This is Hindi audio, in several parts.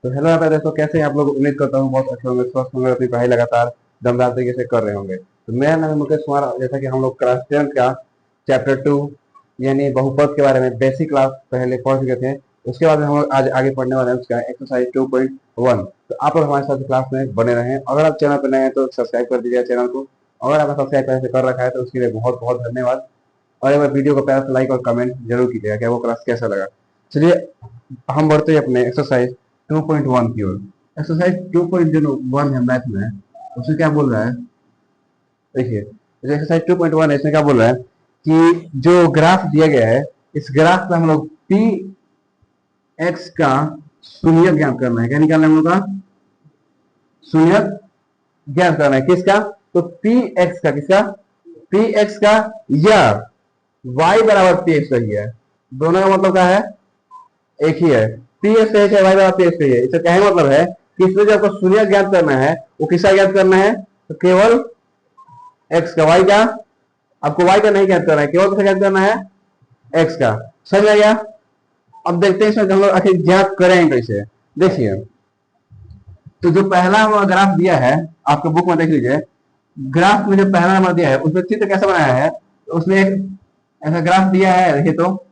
तो हेलो यहाँ पे दोस्तों, कैसे हैं आप लोग? उम्मीद करता हूँ बहुत अच्छे होंगे, स्वस्थ होंगे, अपनी पढ़ाई लगातार दमदार तरीके से कर रहे होंगे। तो मेरा नाम है मुकेश कुमार। जैसा कि हम लोग क्लास 10 का चैप्टर 2 यानी बहुपद के बारे में बेसिक क्लास पहले पढ़ चुके थे, उसके बाद में हम लोग आज आगे पढ़ने वाले हैं उसका एक्सरसाइज 2.1। तो आप लोग हमारे साथ क्लास में बने रहें। अगर आप चैनल पर नए हैं तो सब्सक्राइब कर दीजिए चैनल को। अगर आपने सब्सक्राइब पहले से कर रखा है तो उसके लिए बहुत बहुत धन्यवाद। और एक बार वीडियो को प्यार से लाइक और कमेंट जरूर कीजिएगा कि वो क्लास कैसा लगा। चलिए हम बढ़ते हैं अपने एक्सरसाइज 2.1 की ओर। एक्सरसाइज 2.1 है मैथ में, उसमें क्या बोल रहा है? देखिए, एक्सरसाइज 2.1 है, इसमें क्या बोल रहा है कि जो ग्राफ दिया गया है, इस ग्राफ में हम लोग पी एक्स का शून्य ज्ञात करना है। क्या निकालना है हम लोग का? शून्य ज्ञात करना है। किसका? तो पी एक्स का। किसका? पी एक्स का या y बराबर पी एक्स का ही है। दोनों का मतलब क्या है? एक ही है। पी एक्स एक है, y बराबर पी एक्स का ही है। इसका क्या है मतलब है कि इसमें जो आपको शून्य ज्ञात करना है वो किसका ज्ञात करना है? तो केवल x का। y का आपको y का नहीं ज्ञात करना है, केवल किसका ज्ञात करना है? x का। समझ आ गया? अब देखते हैं इसमें हम लोग आखिर ज्ञात करें कैसे। देखिए, तो जो पहला हमारा ग्राफ दिया है, आपके बुक में देख लीजिए, ग्राफ में जो पहला नंबर दिया है उसमें चित्र कैसा बनाया है? तो उसमें एक ऐसा ग्राफ दिया है। देखिए, तो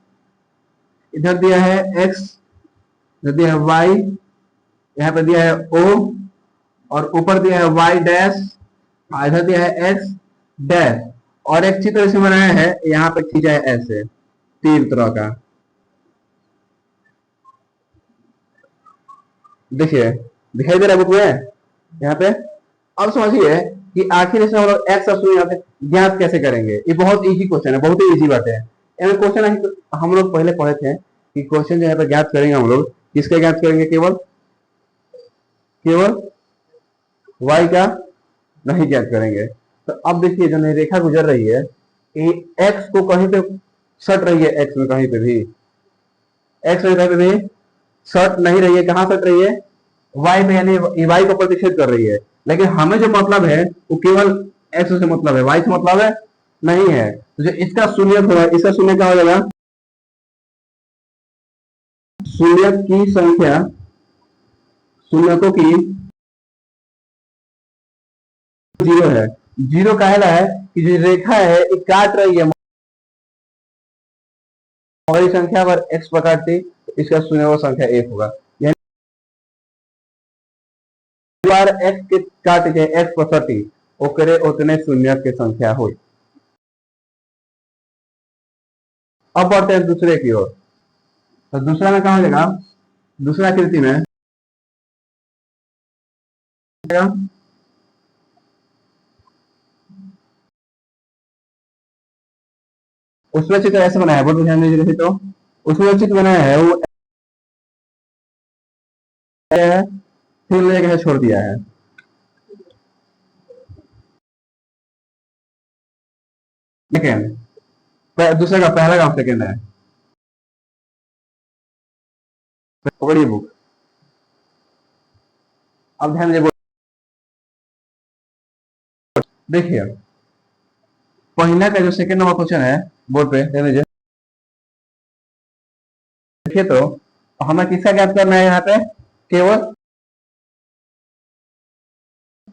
इधर दिया है x, इधर दिया है y, यहाँ पे दिया है o, और ऊपर दिया है y डैश, इधर दिया है x डैश, और एक चित्र इसमें बनाया है, यहाँ पे खींचा है ऐसे तीर तरह का। देखिए, दिखाई दे रहा है बुक में यहाँ पे? अब समझिए कि आखिर इसमें हम लोग एक्स और शून्य ज्ञात कैसे करेंगे। ये बहुत इजी क्वेश्चन है, बहुत ही इजी बात है। क्वेश्चन हम लोग पहले पढ़े थे कि क्वेश्चन जो है पे ज्ञात करेंगे हम लोग, किसका ज्ञात करेंगे? केवल केवल y का नहीं ज्ञात करेंगे। तो अब देखिए, जो रेखा गुजर रही है कि x को कहीं पे सट रही है, x में कहीं पे भी, x में कहीं पे भी सट नहीं रही है। कहां सट रही है? y में, यानी y को प्रतिच्छेद कर रही है। लेकिन हमें जो मतलब है वो केवल x से मतलब है, y से मतलब है नहीं है। तो जो इसका शून्य होगा, इसका शून्य क्या हो जाएगा? शून्य की संख्या, शून्यकों की जीरो है। जीरो कहला है कि जो रेखा है ये काट रही है और संख्या पर x पर काटती, इसका शून्य वो संख्या एक होगा। यानी बार x के काट के x पर सटी ओकरे उतने शून्य के संख्या हुई। अब बढ़ते हैं दूसरे की ओर। तो दूसरा में कहा हो जाएगा? दूसरा आकृति में उसमें चित्र ऐसे बनाया है, बहुत ध्यान दीजिए। जैसे तो उसमें चित्र बनाया है वो है, फिर लेके छोड़ दिया है। सेकेंड, दूसरे का पहला काम सेकेंड है। पकड़िए बुक, अब ध्यान दीजिए। देखिए, पहला का जो सेकेंड नंबर क्वेश्चन है बोर्ड पे ध्यान दीजिए। देखिए, तो हमें किसका ज्ञात करना है? यहाँ पे केवल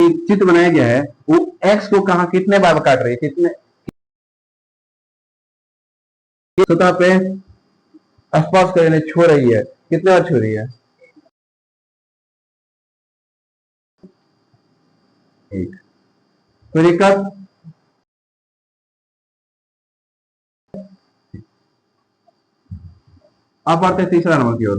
चित्र बनाया गया है, वो एक्स को कहा कितने बार काट रही है, कितने सतह पे स्पर्श करने छो रही है, कितने बार छो रही है? एक। तो इसका अब आते हैं तीसरा नंबर की ओर।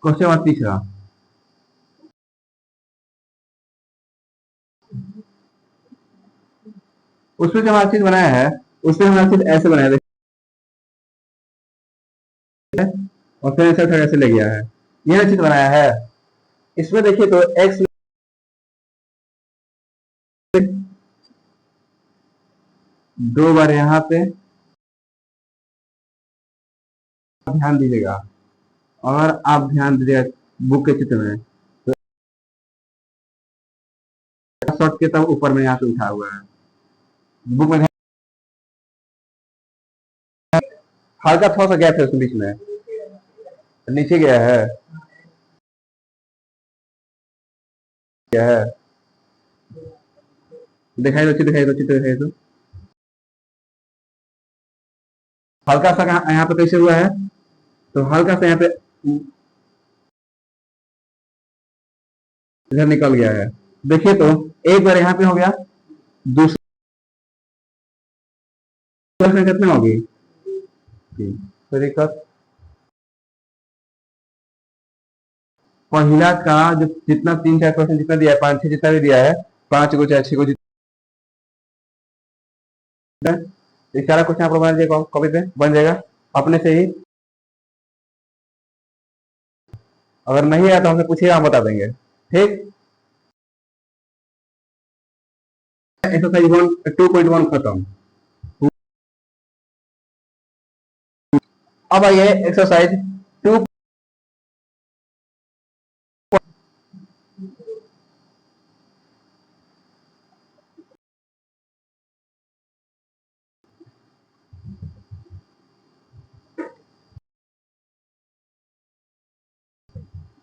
क्वेश्चन नंबर तीसरा, उसमें जो हमारा चित्र बनाया है उसमें हमारा चित्र ऐसे बनाया है, और फिर ऐसे ऐसे ले गया है। यह चित्र बनाया है। इसमें देखिए, तो एक्स दो बार यहाँ पे ध्यान दीजिएगा, और आप ध्यान दीजिएगा बुक के चित्र में, तो शॉर्ट के तब ऊपर में यहाँ से उठा हुआ है बुक में। हल्का थोड़ा सा गैप है उसके बीच में, नीचे गया है, क्या है, दिखाई दो, दिखाई दो, चित्र दिखाई दो। हल्का सा यहाँ पे कैसे हुआ है, तो हल्का सा यहाँ पे इधर निकल गया है। देखिए तो एक बार यहाँ पे हो गया, दूसरा कितना होगी, तो दिक्कत पहला का जो जितना 3-4% जितना दिया है, 5-6 जितना भी दिया है, 5 को चाहे 6 को जितना, ये सारा क्वेश्चन आप लोग बना जाएगा कॉपी पे, बन जाएगा अपने से ही। अगर नहीं आया तो हमसे पूछिएगा, हम बता देंगे, ठीक। एक्सरसाइज 2.1 खत्म। अब आइए एक्सरसाइज 2।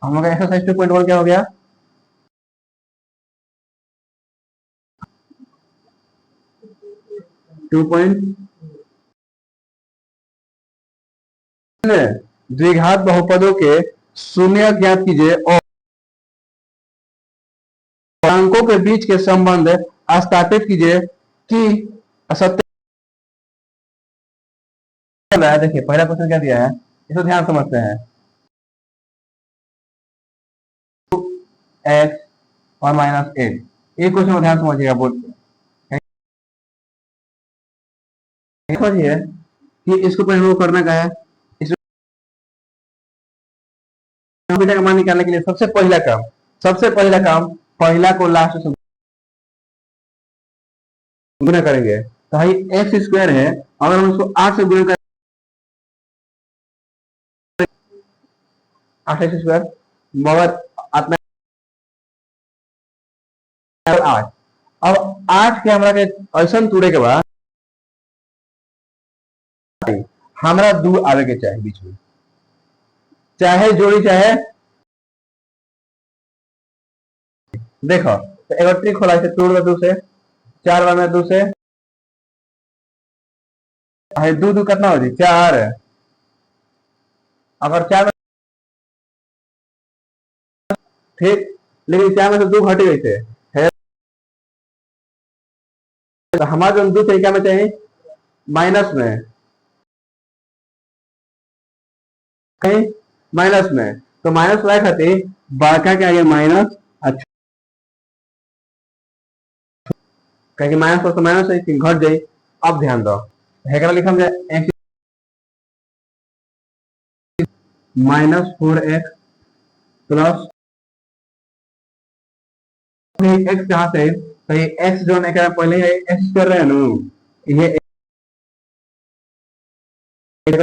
हम लोग एक्सरसाइज 2.1 क्या हो गया, टू पॉइंट द्विघात बहुपदों के शून्य ज्ञात कीजिए और अंकों के बीच के संबंध स्थापित कीजिए कि सत्य है। देखिए पहला क्वेश्चन क्या दिया है, इसको ध्यान समझते हैं। एक्स और -8, एक क्वेश्चन को ध्यान समझिएगा, बोल के समझिए कि इसको पहले करना क्या है। बीटा का मान निकालने के लिए सबसे पहला काम पहला को लास्ट से गुना करेंगे, तो भाई एक्स स्क्वायर है, अगर हम उसको 8 से गुना करें, 8 स्क्वायर मगर अपना 8। अब 8 के हमरा के ऐसा तोड़े के बाद हमरा 2 आवे के चाहे बीच में, चाहे जोड़ी चाहे देखो, तो एगो ट्रिक होला से तोड़ दो, 2 से 4 बार में 2 से है, 2 कितना हो जाए 4। अगर 4 में ठीक, लेकिन 4 में से 2 घट गए थे है, तो हमारा जो 2 चाहिए क्या में चाहिए, माइनस में, कहीं माइनस में, तो माइनस लाए खातिर बाका के आगे माइनस, अच्छा कहीं माइनस पर तो माइनस घट जाए। अब ध्यान दो, हेकरा लिखम जाए x -4x प्लस x कहाँ से, तो ये x जो है पहले x कर रहे हैं ना, ये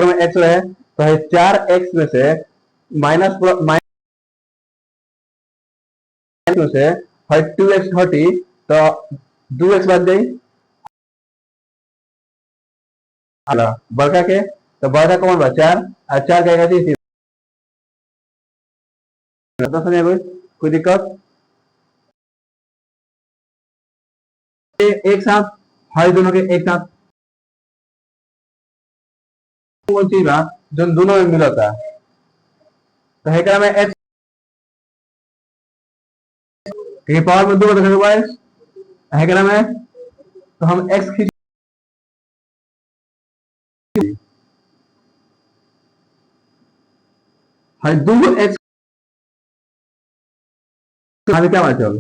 में x है, तो है 4x में से माइनस माइनस में से है 2x घटी, तो 2x बच गई बड़का के, तो बड़का कौन बा 4, और 4 क्या कहती कोई दिक्कत, एक साथ हर दोनों के एक साथ कौन चीज बा जो दोनों में मिलता है, तो हेकरा में x के पावर में 2 देखो x हेकरा में, तो हम x खींच हर 2x हमें क्या बचल,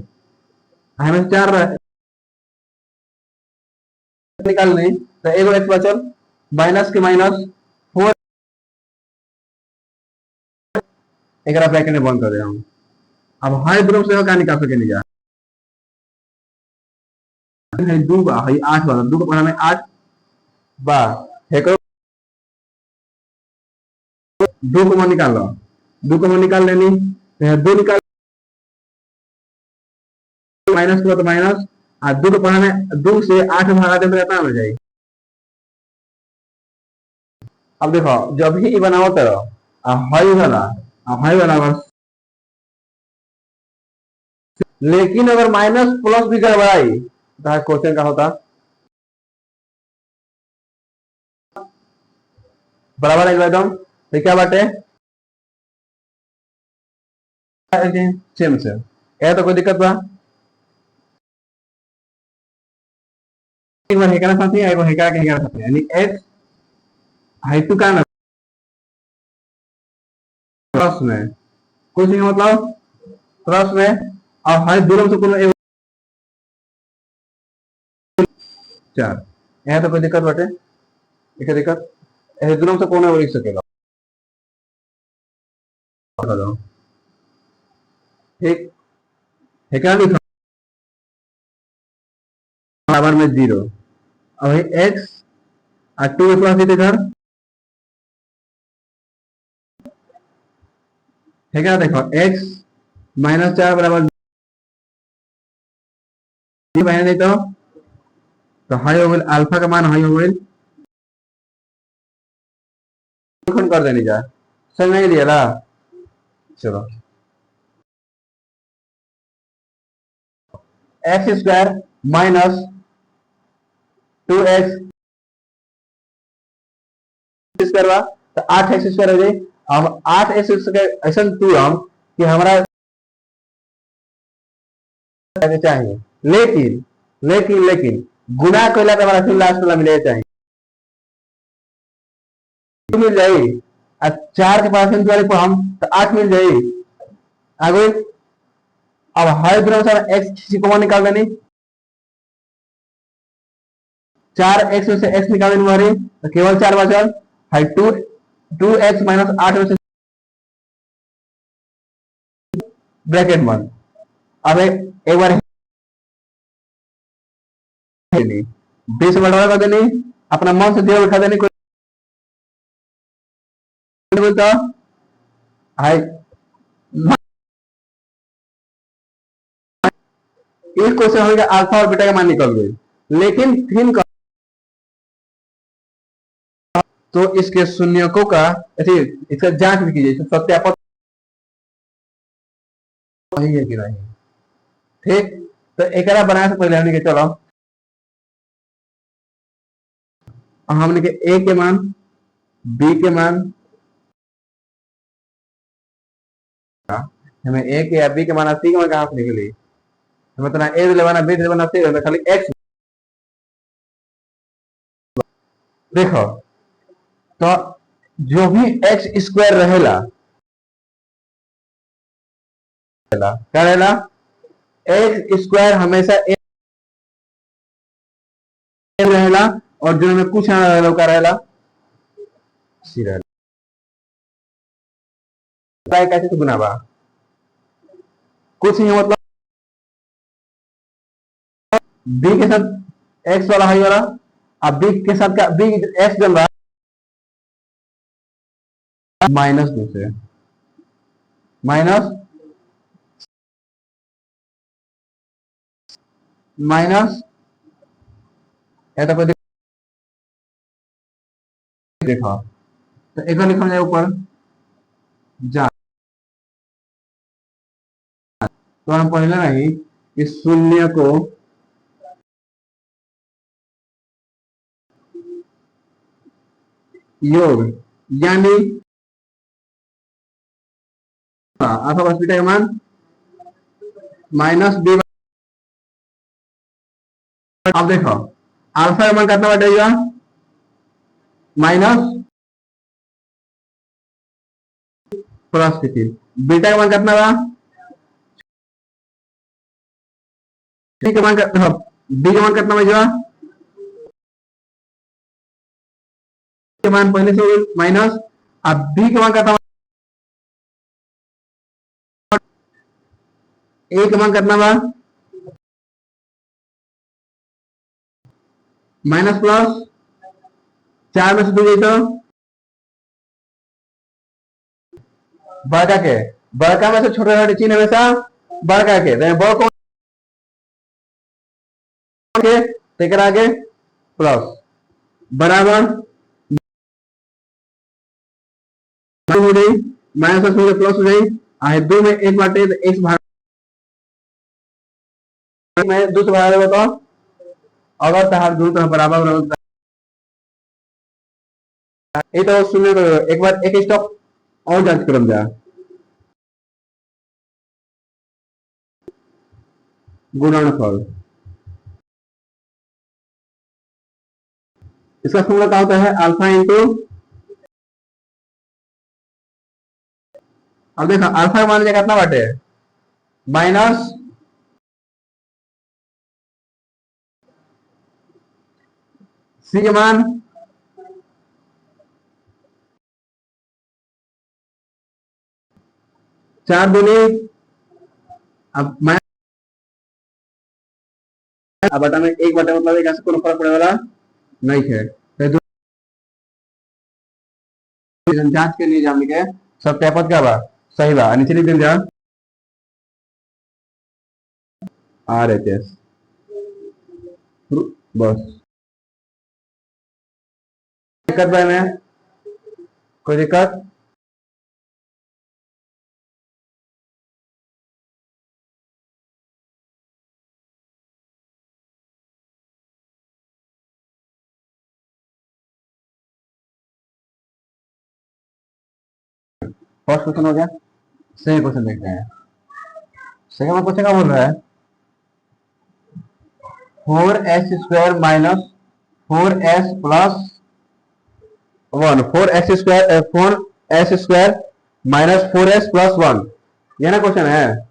हमें 4 निकाल नहीं, तो एगो x बचल, माइनस के माइनस 4, एक ब्रैकेट में बंद कर दे हम। अब हर ग्रुप से क्या निकाल सके नहीं, 2 बा 8 वाला 2 को पढ़ा में 8 बा, हेकरो 2 को निकाल लो, 2 को निकाल लेनी, 2 निकाल माइनस को तो माइनस, और 2 को पढ़ा में 2 से 8 भागा दे तो कितना हो जाएगी, अब देखो जब भी बनाओ तो हाई वाला लेकिन अगर माइनस प्लस भी गड़बड़ाई तो क्वेश्चन का होता बराबर है एकदम। तो क्या बात है सेम सेम है तो कोई दिक्कत बा एक बार हेकरा साथी है एगो हेकरा के हेकरा साथी यानी x हाइटू का ना प्लस में कुछ नहीं मतलब प्लस में और हाइट दूर से कोनो एगो 4 है तो कोई दिक्कत बाटे एक दिक्कत ऐसे दूर से कोनो लिख सकेगा ठीक हेकरा लिखा बराबर में 0 और x और 2 प्लस इधर हेकरा देखो x -4 बराबर नहीं तो हाई हो गई अल्फा का मान हाई हो गई कर देनी जाए समझ नहीं लिया ला चलो x square minus 2x square बा तो 8x स्क्वायर हो जाए। अब 8x स्क्वायर ऐसा टू हम कि हमारा चाहिए लेकिन लेकिन लेकिन गुना कैला तो हमारा फिर लास्ट वाला मिले चाहिए मिल जाए। 4 के पास वाले को हम तो 8 मिल जाए आगे। अब हर दोनों सर एक्स को निकाल देनी 4x में से x निकाल देनी हमारी तो केवल 4 बचल है 2x माइनस 8 में से ब्रैकेट 1। अब एक बार 20 बड़ा कर देनी अपना मन से 0 उठा देनी कोई बोलता है एक क्वेश्चन होगा अल्फा और बीटा का मान निकल गई लेकिन फिर तो इसके शून्यकों का इसका जांच भी कीजिए सत्यापन सही है कि नहीं। ठीक तो एक बनाने से पहले हमने के चलो हमने के ए के मान बी के मान हमें ए के या बी के मान सी के मान कहां से निकली हमें तो ना ए लेवाना बी लेवाना सी लेवाना खाली एक्स देखो तो जो भी एक्स स्क्वायर रहेला क्या रहेला एक्स स्क्वायर हमेशा ए रहेला और जो हमें कुछ ना रहेला का रहेला सी रहेला कैसे तो गुना बा कुछ नहीं मतलब बी के साथ एक्स वाला हाई वाला अब बी के साथ क्या बी एक्स जल रहा है -2 से माइनस माइनस कोई देखा तो एक लिखा जाए ऊपर जा तो हम पहले नहीं कि शून्य को योग यानी अल्फा प्लस बीटा का मान -b। अब देखो अल्फा का मान कितना बैठेगा माइनस प्लस 3 बीटा का मान कितना बा डी का मान डी का मान कितना बचेगा के मान पहले से माइनस अब बी के मान कितना ए का मान कितना बा माइनस प्लस 4 में से 2 तो बड़का के बड़का में से छोटे छोटे चिन्ह हमेशा बड़का के बड़ कौन के आगे प्लस बराबर हो गई, माइनस एक्स में प्लस हो गई, आए दो में एक बाटे तो एक्स भाग में दो से भाग देगा तो अगर तहार दोनों तरफ बराबर होगा ये तो शून्य तो एक बार एक स्टॉप और जांच करम जा गुणनफल। इसका फॉर्मूला क्या होता है अल्फा इंटू, अब देखो अल्फा का मान लीजिए कितना बाटे माइनस सी के मान चार दूनी, अब मैं अब बटा में एक बटा मतलब एक ऐसे कोनो फर्क पड़ने वाला नहीं है तो जांच के लिए जाने के सत्यापन क्या बा सही बा नीचे लिख दिन जा आर एच एस बस दिक्कत बा में कोई दिक्कत फर्स्ट क्वेश्चन हो गया। सेकंड क्वेश्चन देखते हैं। सेकंड क्वेश्चन क्या बोल रहा है 4s² minus 4s plus 1 4s² minus 4s plus 1 ये ना क्वेश्चन है।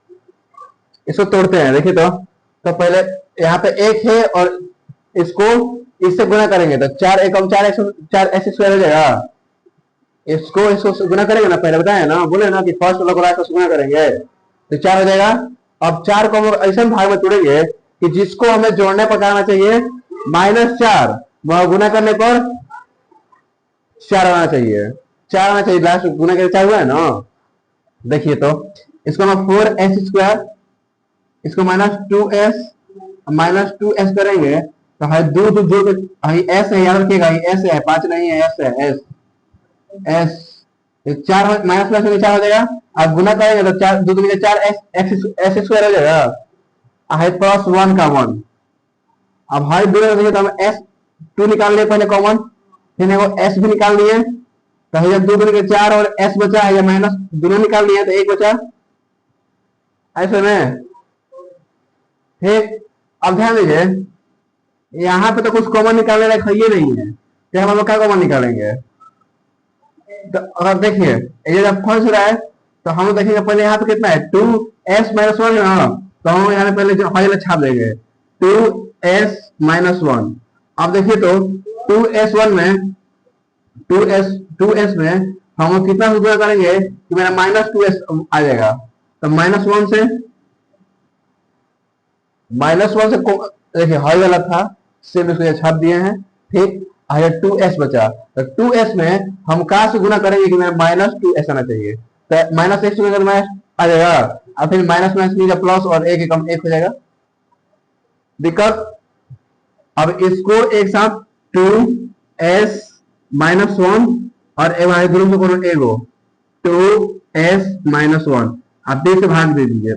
इसको तोड़ते हैं देखिए तो पहले यहाँ पे एक है और इसको इससे गुना करेंगे तो 4 एकम 4s² हो जाएगा। इसको इसको गुना करेंगे ना पहले बताए ना बोले ना कि फर्स्ट वाला को गुना करेंगे तो 4 हो जाएगा। अब 4 को हम ऐसे भाग में तोड़ेंगे कि जिसको हमें जोड़ने पर आना चाहिए -4 वह गुना करने पर 4 आना चाहिए 4 आना चाहिए लास्ट गुना करके 4 हुआ है ना। देखिए तो इसको हम 4s² इसको -2s -2s करेंगे तो है दो दो दो एस है याद रखिएगा एस है 5 नहीं है एस है एस एस 4 माइनस प्लस में 4 हो जाएगा। अब गुना करेंगे तो 4 दो दूनी 4 एक्स² हो जाएगा है प्लस 1 का 1। अब हाई दूर तो हम s2 निकाल लिए पहले कॉमन फिर वो s भी निकाल लिए तो जब दो दूनी के 4 और s बचा है या माइनस दोनों निकाल लिए तो 1 बचा ऐसे में। फिर अब ध्यान दीजिए यहाँ पे तो कुछ कॉमन निकालने लायक है ये नहीं है तो हम लोग क्या कॉमन निकालेंगे तो अगर देखिए ये जब फंस रहा है तो हम देखेंगे पहले यहाँ पे कितना है 2s-1 है ना तो हम यहाँ पे पहले जो फाइल छाप देंगे 2s-1। अब देखिए तो 2s1 में 2s में हम कितना गुना करेंगे कि मेरा -2s आ जाएगा तो -1 से देखिए हाई वाला था सेम इसको छाप दिए हैं ठीक आया 2s बचा तो 2s में हम कहां से गुना करेंगे कि मेरा -2s आना चाहिए तो -x में आ जाएगा और फिर माइनस लीजिए प्लस और एक कम 1 हो जाएगा दिक्कत। अब इसको एक साथ 2s-1 और दोनों से कोनो एगो 2s-1 आप 2 से भाग दे दीजिए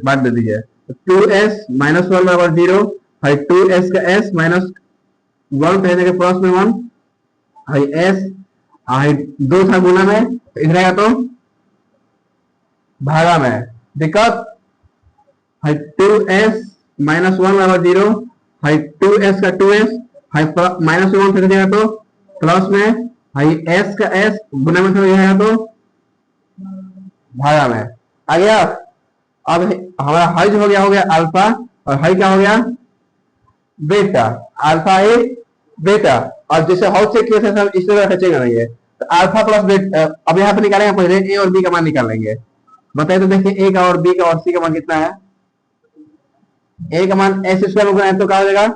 2s-1 बराबर 0 है 2s का s माइनस 1 कहने के प्लस में 1 है s है 2 था गुना में इधर आएगा तो भागा में दिक्कत है 2s-1 बराबर 0 है 2s का 2s है -1 फेंक देगा तो प्लस में है s का s गुना में फेंक देगा तो भागा में आ गया। अब हमारा हाई हो गया अल्फा और हाई क्या हो गया बेटा अल्फा ए बेटा और जैसे हाउस से केस है इस तरह खींचेगा नहीं है तो अल्फा प्लस बेटा अब यहाँ पे निकालेंगे पहले ए और बी का मान निकालेंगे बताइए तो देखिए ए का और बी का और सी का मान कितना है ए का मान s² गुना है तो क्या हो जाएगा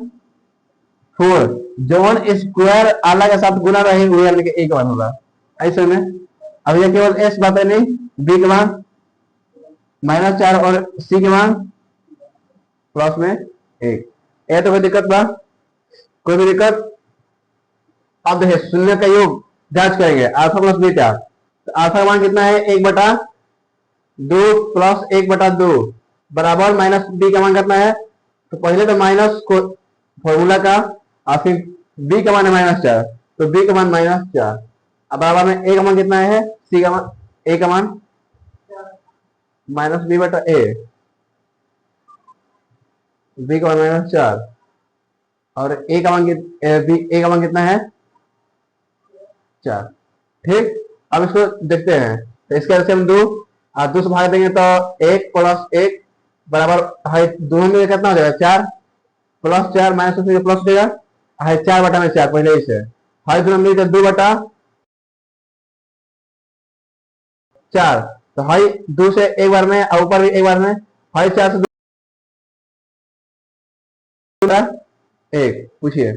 4 जौन स्क्वायर अलग के साथ गुना रहे वही अलग ए का मान होगा ऐसे में। अब ये केवल s बात है नहीं बी का मान -4 और सी के मान प्लस में 1 ए तो कोई दिक्कत बा कोई भी दिक्कत। अब देखिए शून्य का योग जांच करेंगे अल्फा प्लस बीटा तो अल्फा का मान कितना है 1/2 प्लस 1/2 बराबर माइनस बी का मान कितना है। तो पहले तो माइनस को फॉर्मूला का और फिर बी का मान है -4, तो बी का मान -4। अब बराबर में ए का मान कितना है, सी का मान, ए का मान -b/a, बी का मान -4 और ए का मान ए का मान कितना है 4। ठीक, अब इसको देखते हैं। तो इसके वजह से हम 2 से भाग देंगे तो 1 + 1 बराबर है, दोनों में कितना हो जाएगा 4 + 4 माइनस से प्लस हो जाएगा है 4/4 पहले ही से है, दोनों मिलकर 2/4। तो है 2 से एक बार में और ऊपर भी एक बार में है 4 से 1। पूछिए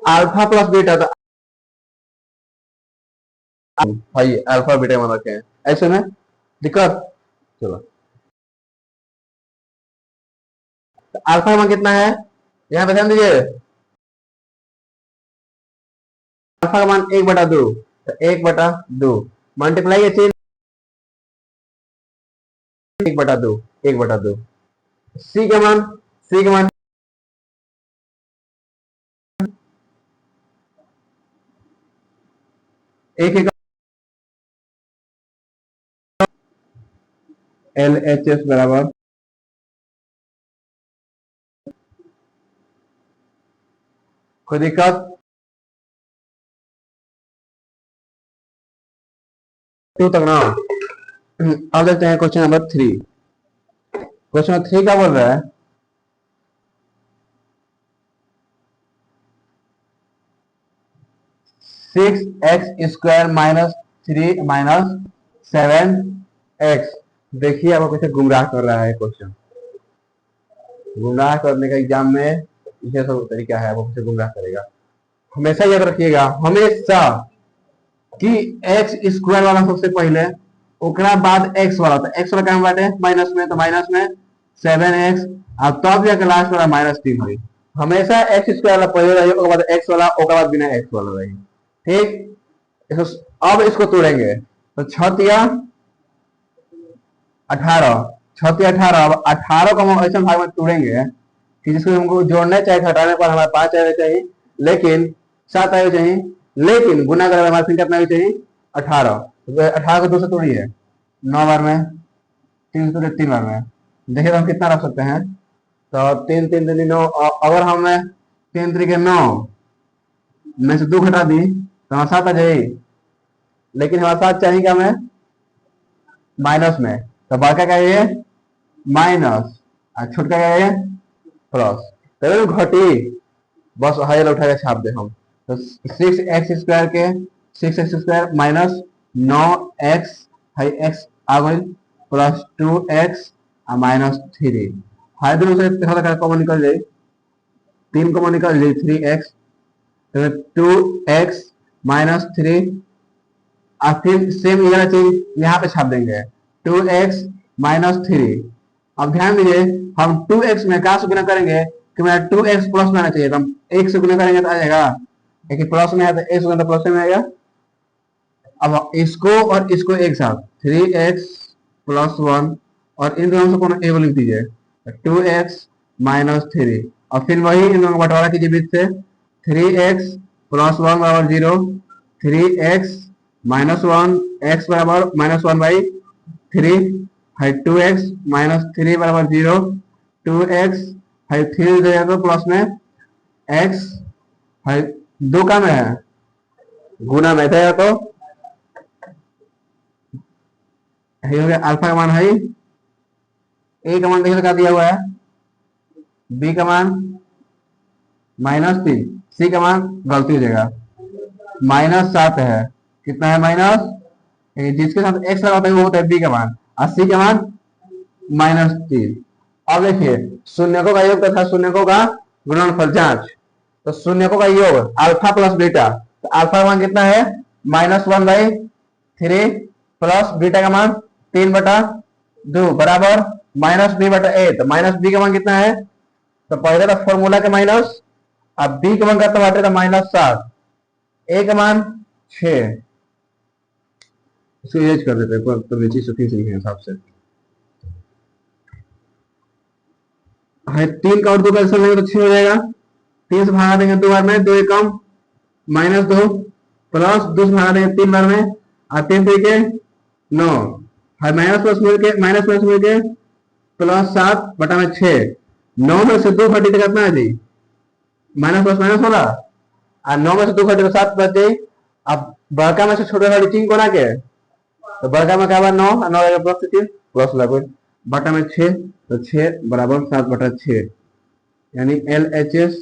अल्फा प्लस बीटा, तो भाई अल्फा बीटा में रखे हैं ऐसे में दिक्कत। चलो तो अल्फा का मान कितना है यहाँ पे ध्यान दीजिए, अल्फा का मान 1/2, तो 1/2 मल्टीप्लाई चेंज 1/2 सी का मान, एक LHS बराबर कोई दिक्कत 2 तक ना। अब देखते हैं क्वेश्चन नंबर 3। क्वेश्चन नंबर 3 क्या बोल रहा है, 6x² - 3 - 7x। देखिए आपको कैसे गुमराह कर रहा है क्वेश्चन। गुमराह करने का एग्जाम में ये सब तरीका है, वो कैसे गुमराह करेगा। हमेशा याद रखिएगा, हमेशा कि x² वाला सबसे पहले, ओकरा बाद x वाला, तो x वाला कहाँ बाटे माइनस में, तो माइनस में 7x और तब जाकर लास्ट वाला -3 हुई। हमेशा x² वाला पहले रही, ओकर बाद x वाला, ओकर बाद बिना x वाला रही। ठीक, अब इसको तोड़ेंगे तो 6 × 18, 6 × 18। अब 18 को हम ऐसे भाग में तोड़ेंगे कि जिसको हमको जोड़ने चाहे घटाने पर हमारे 5 आने चाहिए, लेकिन 7 आने चाहिए, लेकिन गुना कर हमारे फिर कितना चाहिए 18। तो 18 को 2 से तोड़िए 9 बार में, 3 से तोड़िए 3 बार में, देखिए तो हम कितना रख सकते हैं। तो 3 3 3 9, अगर हमें 3 3 के 9 में से 2 घटा दी तो हमारा 7 आ जाए, लेकिन हमारा 7 चाहिए क्या हमें माइनस में, तो बाका क्या ये माइनस और छुटका क्या ये प्लस, तो घटी बस हाई उठा के छाप दे हम। तो 6x² के 6x² minus 9x high x आ गई प्लस 2x और -3 हाई दोनों से कॉमन निकल जाए, 3 कॉमन निकल जाए 3x, तो 2x -3 और फिर सेम ये चीज यहाँ पे छाप देंगे 2x -3। अब ध्यान दीजिए, हम 2x में कहा से गुना करेंगे कि मेरा 2x प्लस में आना चाहिए, तो हम 1 से गुना करेंगे तो आ जाएगा, लेकिन प्लस में आया तो 1 से गुना प्लस में आएगा। अब इसको और इसको एक साथ 3x + 1 और इन दोनों से कौन ए लिख दीजिए 2x -3 और फिर वही इन दोनों का बंटवारा कीजिए बीच से 3x + 1 बराबर 0, 3x -1 x बराबर -1/3 है, 2x -3 बराबर 0, 2x है 3 जाएगा प्लस में x है 2 का में है गुना में था, तो अल्फा का मान है ए का मान देखिए लगा दिया हुआ है, बी का मान -3, सी का मान गलती हो जाएगा -7 है, कितना है माइनस, जिसके साथ x लगाता है वो होता है बी का मान और सी का मान -3। अब देखिए शून्यकों का योग तथा शून्यकों का गुणनफल जांच, तो शून्यकों का योग अल्फा प्लस बीटा, तो अल्फा का मान कितना है -1/3 प्लस बीटा का मान 3/2 बराबर -b/a, तो -b का मान कितना है, तो पहले तो फॉर्मूला के माइनस अब बी का मान कितना बाटे था -7, ए का मान 6, इसको यूज कर देते हैं तो चीज तो ठीक है हिसाब से है। 3 का और 2 का ऐसा लेंगे तो 6 हो जाएगा, 3 से भागा देंगे 2 बार में, 2 एकम -2 प्लस 2 से भागा देंगे 3 बार में, और 3 तरीके 9 है, माइनस प्लस मिलके +7 बटा में 6, 9 में से 2 घटी तो कितना है जी, माइनस प्लस माइनस होला, और 9 में से 2 घटी तो 7 बच गई। अब बड़का में से छोटे घटी 3 को ना के, तो बड़का में क्या हुआ 9, 9 प्लस 3 प्लस लगा बटा में 6, तो 6 बराबर 7 बटा 6, यानी LHS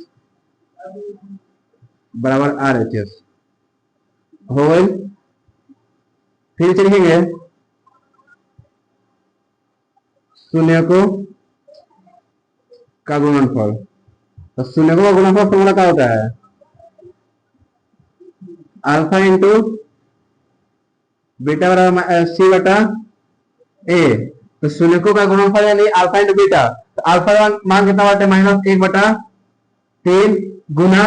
बराबर RHS हो गई। फिर से लिखेंगे शून्य को का गुणनफल, तो शून्य को का गुणनफल फॉर्मूला क्या होता है, अल्फा इंटू बीटा बराबर सी बटा ए, तो शून्य को का गुणनफल यानी अल्फा इंटू बीटा, तो अल्फा का मान कितना बाटे -1 बटा 3 गुना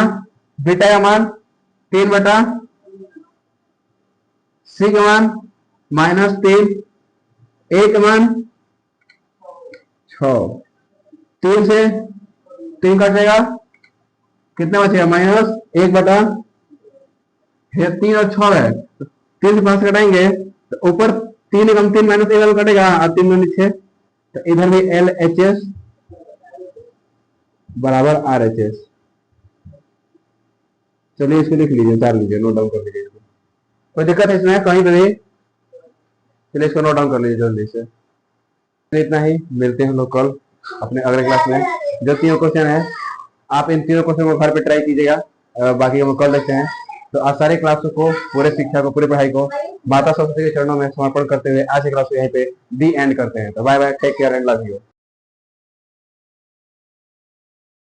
बीटा का मान 3 बटा सी का मान -3, ए का मान 6, 3 से 3 कट जाएगा, कितना बचेगा -1 बटा 3 और 6 है, तो 3 से 5 कटाएंगे तो ऊपर 3 एकम 3 -1 कटेगा, और 3 दूनी 6, तो इधर भी LHS बराबर RHS। चलिए इसको लिख लीजिए, उतार लीजिए, नोट डाउन कर लीजिए, कोई दिक्कत है इसमें कहीं पे भी, चलिए इसको नोट डाउन कर लीजिए जल्दी से। इतना ही, मिलते हैं हम लोग कल अपने अगले क्लास में। जो 3 क्वेश्चन है आप इन 3 क्वेश्चन को घर पे ट्राई कीजिएगा, बाकी हम कल देखते हैं। तो आज सारे क्लासों को, पूरे शिक्षा को, पूरी पढ़ाई को माता सरस्वती के चरणों में समर्पण करते हुए आज की क्लास को यहीं पे दी एंड करते हैं। तो bye bye, take care and love you.